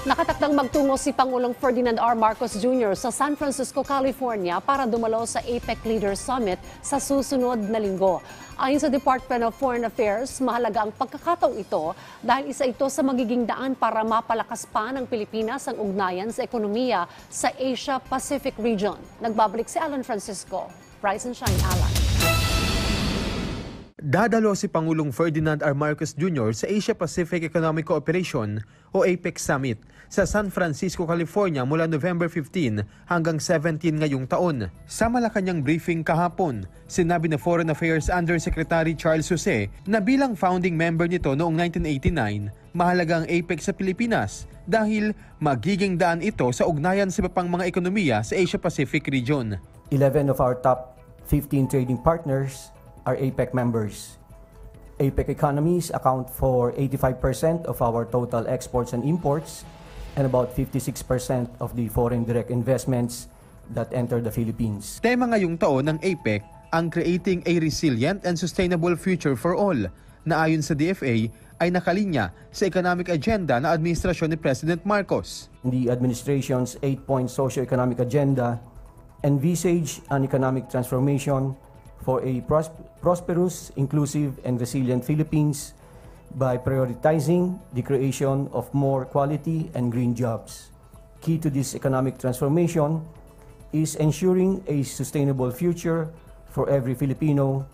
Nakatakdang magtungo si Pangulong Ferdinand R. Marcos Jr. sa San Francisco, California para dumalo sa APEC Leaders Summit sa susunod na linggo. Ayon sa Department of Foreign Affairs, mahalaga ang pagkakataong ito dahil isa ito sa magiging daan para mapalakas pa ng Pilipinas ang ugnayan sa ekonomiya sa Asia-Pacific region. Nagbabalik si Alan Francisco. Rise and shine, Alan. Dadalo si Pangulong Ferdinand R. Marcos Jr. sa Asia-Pacific Economic Cooperation o APEC Summit sa San Francisco, California mula November 15 hanggang 17 ngayong taon. Sa Malacanang briefing kahapon, sinabi na Foreign Affairs Undersecretary Charles Jose na bilang founding member nito noong 1989, mahalaga ang APEC sa Pilipinas dahil magiging daan ito sa ugnayan sa iba pang mga ekonomiya sa Asia-Pacific region. 11 of our top 15 trading partners are APEC members. APEC economies account for 85% of our total exports and imports and about 56% of the foreign direct investments that enter the Philippines. Tema ngayong taon ng APEC ang Creating a Resilient and Sustainable Future for All na ayon sa DFA ay nakalinya sa economic agenda na administrasyon ni President Marcos. The administration's 8-point socio-economic agenda envisage an economic transformation for a prosperous, inclusive, and resilient Philippines by prioritizing the creation of more quality and green jobs. Key to this economic transformation is ensuring a sustainable future for every Filipino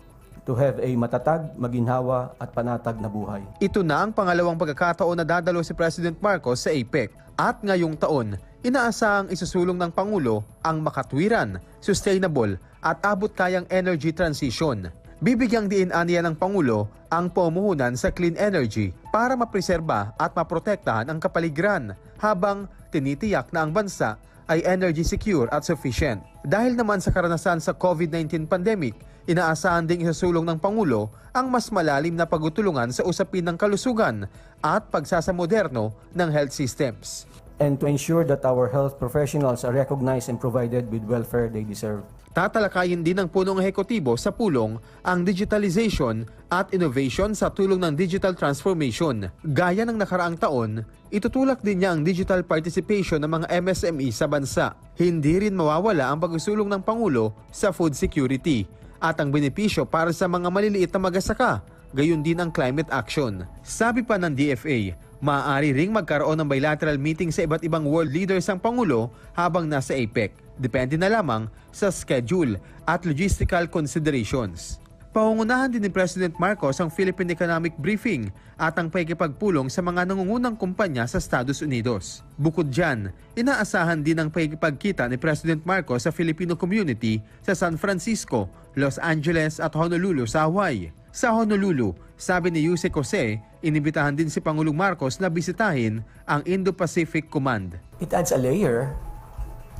to have a matatag, maginhawa at panatag na buhay. Ito na ang pangalawang pagkakataon na dadalo si President Marcos sa APEC at ngayong taon, inaasahang isusulong ng Pangulo ang makatwiran, sustainable at abot-kayang energy transition. Bibigyang diin aniya ng Pangulo ang pamumuhunan sa clean energy para mapreserba at maprotektahan ang kapaligiran habang tinitiyak na ang bansa ay energy secure at sufficient. Dahil naman sa karanasan sa COVID-19 pandemic, inaasahan ding isusulong ng Pangulo ang mas malalim na pagtutulungan sa usapin ng kalusugan at pagsasamoderno ng health systems. And to ensure that our health professionals are recognized and provided with welfare they deserve. Tatalakayin din ng punong ehekutibo sa pulong ang digitalization at innovation sa tulong ng digital transformation. Gaya ng nakaraang taon, itutulak din niya ang digital participation ng mga MSME sa bansa. Hindi rin mawawala ang pagsusulong ng Pangulo sa food security at ang benepisyo para sa mga maliliit na magsasaka, gayon din ang climate action. Sabi pa ng DFA, maaari ring magkaroon ng bilateral meeting sa iba't ibang world leaders ang Pangulo habang nasa APEC. Depende na lamang sa schedule at logistical considerations. Pangungunahan din ni President Marcos ang Philippine Economic Briefing at ang pakikipagpulong sa mga nangungunang kumpanya sa Estados Unidos. Bukod dyan, inaasahan din ang pakikipagkita ni President Marcos sa Filipino community sa San Francisco, Los Angeles at Honolulu sa Hawaii. Sa Honolulu, sabi ni Yusek Jose, inibitahan din si Pangulong Marcos na bisitahin ang Indo-Pacific Command. It adds a layer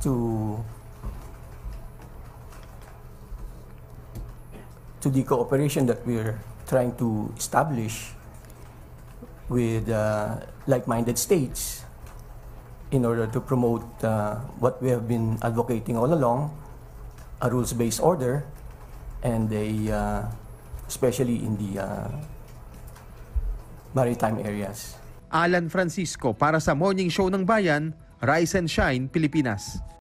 to the cooperation that we're trying to establish with like-minded states in order to promote what we have been advocating all along, a rules-based order, and especially in the maritime areas. Alan Francisco para sa Morning Show ng Bayan, Rise and Shine, Pilipinas.